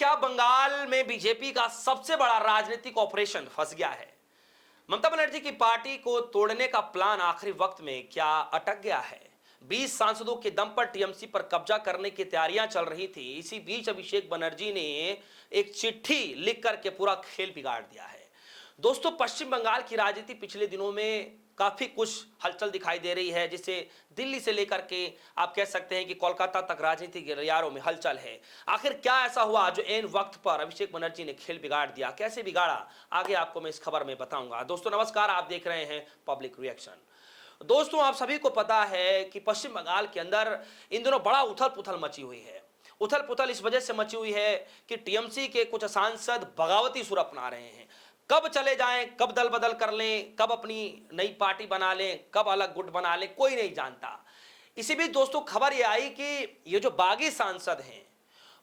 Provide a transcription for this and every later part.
क्या बंगाल में बीजेपी का सबसे बड़ा राजनीतिक ऑपरेशन फंस गया है? ममता बनर्जी की पार्टी को तोड़ने का प्लान आखिरी वक्त में क्या अटक गया है? 20 सांसदों के दम पर टीएमसी पर कब्जा करने की तैयारियां चल रही थी। इसी बीच अभिषेक बनर्जी ने एक चिट्ठी लिख करके पूरा खेल बिगाड़ दिया है। दोस्तों, पश्चिम बंगाल की राजनीति पिछले दिनों में काफी कुछ हलचल दिखाई दे रही है, जिसे दिल्ली से लेकर के आप कह सकते हैं कि कोलकाता तक राजनीतिक गलियारों में हलचल है। आखिर क्या ऐसा हुआ जो एन वक्त पर अभिषेक बनर्जी ने खेल बिगाड़ दिया? कैसे बिगाड़ा, आगे आपको मैं इस खबर में बताऊंगा। दोस्तों नमस्कार, आप देख रहे हैं पब्लिक रिएक्शन। दोस्तों, आप सभी को पता है कि पश्चिम बंगाल के अंदर इन दिनों बड़ा उथल पुथल मची हुई है। उथल पुथल इस वजह से मची हुई है कि टीएमसी के कुछ सांसद बगावती सुर अपना रहे हैं। कब चले जाएं, कब दल बदल कर लें, कब अपनी नई पार्टी बना लें, कब अलग गुट बना लें, कोई नहीं जानता। इसी बीच दोस्तों खबर यह आई कि ये जो बागी सांसद हैं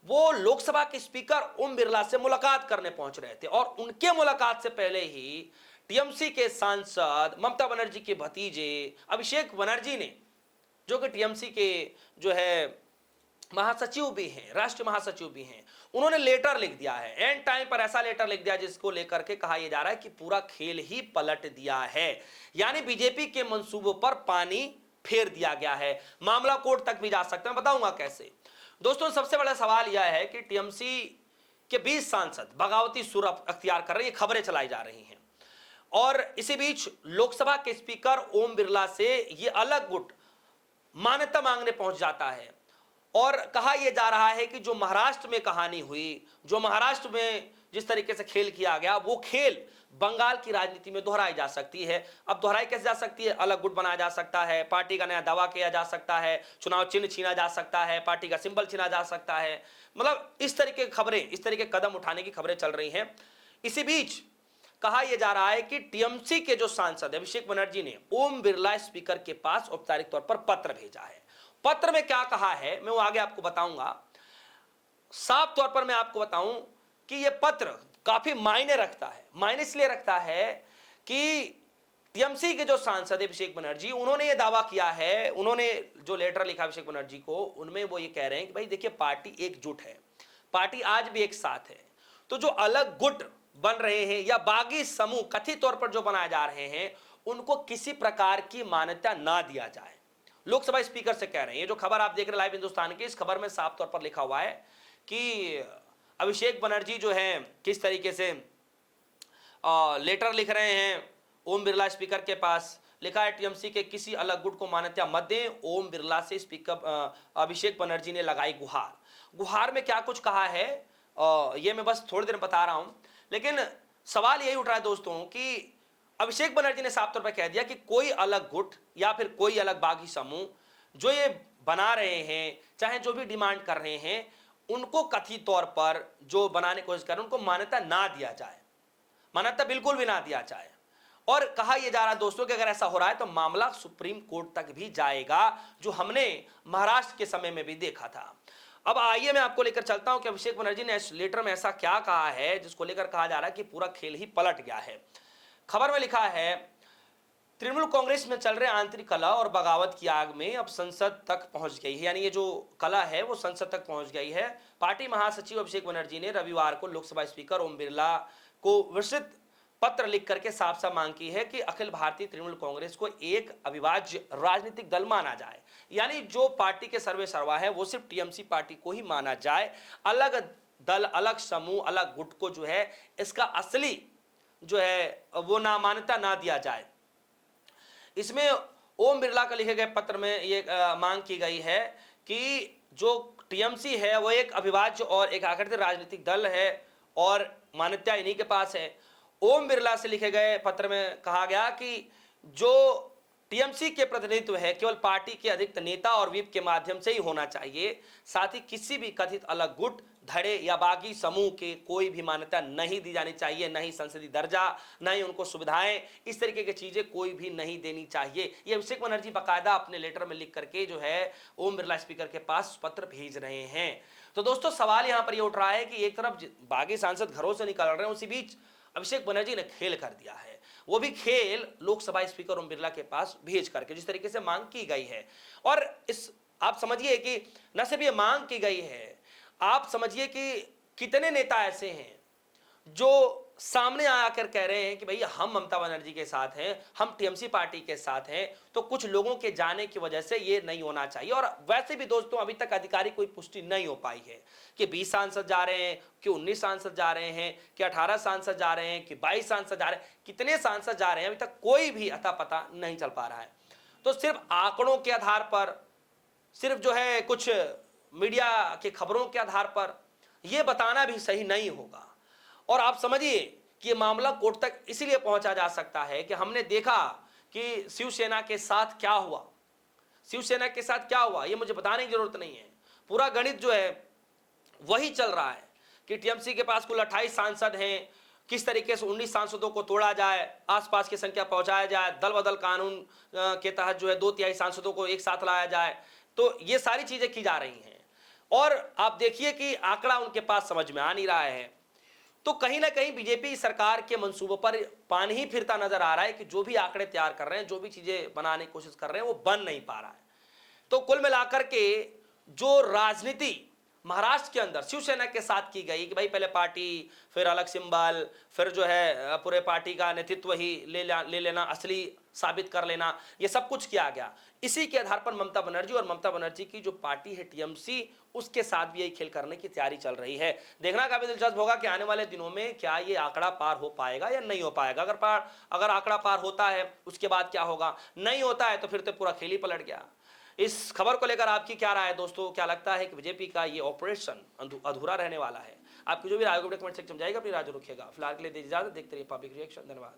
वो लोकसभा के स्पीकर ओम बिरला से मुलाकात करने पहुंच रहे थे, और उनके मुलाकात से पहले ही टीएमसी के सांसद ममता बनर्जी के भतीजे अभिषेक बनर्जी ने, जो कि टीएमसी के जो है महासचिव भी हैं, राष्ट्रीय महासचिव भी हैं, उन्होंने लेटर लिख दिया है। एंड टाइम पर ऐसा लेटर लिख दिया जिसको लेकर के कहा यह जा रहा है कि पूरा खेल ही पलट दिया है, यानी बीजेपी के मंसूबों पर पानी फेर दिया गया है। मामला कोर्ट तक भी जा सकता है, बताऊंगा कैसे। दोस्तों, सबसे बड़ा सवाल यह है कि टीएमसी के 20 सांसद बगावती सुर अख्तियार कर रहे हैं, ये खबरें चलाई जा रही हैं। और इसी बीच लोकसभा के स्पीकर ओम बिरला से ये अलग गुट मान्यता मांगने पहुंच जाता है, और कहा यह जा रहा है कि जो महाराष्ट्र में कहानी हुई, जो महाराष्ट्र में जिस तरीके से खेल किया गया, वो खेल बंगाल की राजनीति में दोहराई जा सकती है। अब दोहराई कैसे जा सकती है? अलग गुट बनाया जा सकता है, पार्टी का नया दावा किया जा सकता है, चुनाव चिन्ह छीना जा सकता है, पार्टी का सिंबल छीना जा सकता है। मतलब इस तरीके की खबरें, इस तरीके कदम उठाने की खबरें चल रही हैं। इसी बीच कहा यह जा रहा है कि टीएमसी के जो सांसद अभिषेक बनर्जी ने ओम बिरला स्पीकर के पास औपचारिक तौर पर पत्र भेजा है। पत्र में क्या कहा है मैं वो आगे आपको बताऊंगा। साफ तौर पर मैं आपको बताऊं कि यह पत्र काफी मायने रखता है। मायने इसलिए रखता है कि टीएमसी के जो सांसद अभिषेक बनर्जी, उन्होंने ये दावा किया है, उन्होंने जो लेटर लिखा अभिषेक बनर्जी को, उनमें वो ये कह रहे हैं कि भाई देखिए, पार्टी एकजुट है, पार्टी आज भी एक साथ है। तो जो अलग गुट बन रहे हैं या बागी समूह कथित तौर पर जो बनाए जा रहे हैं, उनको किसी प्रकार की मान्यता ना दिया जाए। लोकसभा स्पीकर से कह रहे हैं। ये जो खबर आप देख रहे हैं लाइव हिंदुस्तान की, इस खबर में साफ तौर पर लिखा हुआ है कि अभिषेक बनर्जी जो हैं किस तरीके से लेटर लिख रहे हैं ओम बिरला स्पीकर के पास। लिखा है, टीएमसी के किसी अलग गुट को मान्यता मत दें, ओम बिरला से स्पीकर अभिषेक बनर्जी ने लगाई गुहार। गुहार में क्या कुछ कहा है ये मैं बस थोड़ी देर बता रहा हूं, लेकिन सवाल यही उठ रहा है दोस्तों कि अभिषेक बनर्जी ने साफ तौर पर कह दिया कि कोई अलग गुट या फिर कोई अलग बागी समूह जो ये बना रहे हैं, चाहे जो भी डिमांड कर रहे हैं, उनको कथित तौर पर जो बनाने की कोशिश कर रहे हैं, उनको मान्यता ना दिया जाए, मान्यता बिल्कुल भी ना दिया जाए। और कहा यह जा रहा है दोस्तों कि अगर ऐसा हो रहा है तो मामला सुप्रीम कोर्ट तक भी जाएगा, जो हमने महाराष्ट्र के समय में भी देखा था। अब आइए मैं आपको लेकर चलता हूं कि अभिषेक बनर्जी ने इस लेटर में ऐसा क्या कहा है जिसको लेकर कहा जा रहा है कि पूरा खेल ही पलट गया है। खबर में लिखा है, तृणमूल कांग्रेस में चल रहे आंतरिक कलह और बगावत की आग में अब संसद तक पहुंच गई है, यानी ये जो कलह है वो संसद तक पहुंच गई है। पार्टी महासचिव अभिषेक बनर्जी ने रविवार को लोकसभा स्पीकर ओम बिरला को विस्तृत पत्र लिख करके साफ साफ मांग की है कि अखिल भारतीय तृणमूल कांग्रेस को एक अविभाज्य राजनीतिक दल माना जाए, यानी जो पार्टी के सर्वे सर्वा है वो सिर्फ टीएमसी पार्टी को ही माना जाए। अलग दल, अलग समूह, अलग गुट को जो है इसका असली जो है वो ना मान्यता ना दिया जाए। इसमें ओम बिरला का लिखे गए पत्र में ये मांग की गई है कि जो टीएमसी है वो एक अविभाज्य और एक आकृतिक राजनीतिक दल है और मान्यता इन्हीं के पास है। ओम बिरला से लिखे गए पत्र में कहा गया कि जो टीएमसी के प्रतिनिधित्व है केवल पार्टी के अधिकृत नेता और व्हिप के माध्यम से ही होना चाहिए। साथ ही किसी भी कथित अलग गुट, धड़े या बागी समूह के कोई भी मान्यता नहीं दी जानी चाहिए, नहीं संसदीय दर्जा, न ही उनको सुविधाएं, इस तरीके की चीजें कोई भी नहीं देनी चाहिए। ये अभिषेक बनर्जी बाकायदा अपने लेटर में लिख करके जो है ओम बिरला स्पीकर के पास पत्र भेज रहे हैं। तो दोस्तों सवाल यहां पर यह उठ रहा है कि एक तरफ बागी सांसद घरों से निकल रहे हैं, उसी बीच अभिषेक बनर्जी ने खेल कर दिया है, वो भी खेल लोकसभा स्पीकर ओम बिरला के पास भेज करके, जिस तरीके से मांग की गई है। और इस आप समझिए कि न सिर्फ ये मांग की गई है, आप समझिए कि कितने नेता ऐसे हैं जो सामने आकर कह रहे हैं कि भाई हम ममता बनर्जी के साथ हैं, हम टीएमसी पार्टी के साथ हैं, तो कुछ लोगों के जाने की वजह से ये नहीं होना चाहिए। और वैसे भी दोस्तों अभी तक आधिकारिक कोई पुष्टि नहीं हो पाई है कि 20 सांसद जा रहे हैं, कि 19 सांसद जा रहे हैं, कि 18 सांसद जा रहे हैं, कि 22 सांसद जा रहे हैं, कितने सांसद जा रहे हैं अभी तक कोई भी अता पता नहीं चल पा रहा है। तो सिर्फ आंकड़ों के आधार पर, सिर्फ जो है कुछ मीडिया की खबरों के आधार पर यह बताना भी सही नहीं होगा। और आप समझिए कि यह मामला कोर्ट तक इसीलिए पहुंचा जा सकता है कि हमने देखा कि शिवसेना के साथ क्या हुआ, शिवसेना के साथ क्या हुआ, यह मुझे बताने की जरूरत नहीं है। पूरा गणित जो है वही चल रहा है कि टीएमसी के पास कुल 28 सांसद हैं, किस तरीके से 19 सांसदों को तोड़ा जाए, आसपास की संख्या पहुंचाया जाए, दल बदल कानून के तहत जो है 2/3 सांसदों को एक साथ लाया जाए। तो ये सारी चीजें की जा रही हैं और आप देखिए कि आंकड़ा उनके पास समझ में आ नहीं रहा है। तो कहीं ना कहीं बीजेपी सरकार के मंसूबों पर पानी ही फिरता नजर आ रहा है कि जो भी आंकड़े तैयार कर रहे हैं, जो भी चीजें बनाने की कोशिश कर रहे हैं, वो बन नहीं पा रहा है। तो कुल मिलाकर के जो राजनीति महाराष्ट्र के अंदर शिवसेना के साथ की गई कि भाई पहले पार्टी, फिर अलग सिंबल, फिर जो है पूरे पार्टी का नेतृत्व ही ले लेना, असली साबित कर लेना, ये सब कुछ किया गया। इसी के आधार पर ममता बनर्जी और ममता बनर्जी की जो पार्टी है टीएमसी, उसके साथ भी यही खेल करने की तैयारी चल रही है। देखना काफी दिलचस्प होगा कि आने वाले दिनों में क्या ये आंकड़ा पार हो पाएगा या नहीं हो पाएगा। अगर आंकड़ा पार होता है उसके बाद क्या होगा, नहीं होता है तो फिर तो पूरा खेल ही पलट गया। इस खबर को लेकर आपकी क्या राय है दोस्तों? क्या लगता है कि बीजेपी का ये ऑपरेशन अधूरा रहने वाला है? आपकी जो भी राय को कमेंट सेक्शन में जाएगा, अपनी राय रखिएगा। फिलहाल के लिए दीजिए इजाजत, देखते रहिए पब्लिक रिएक्शन। धन्यवाद।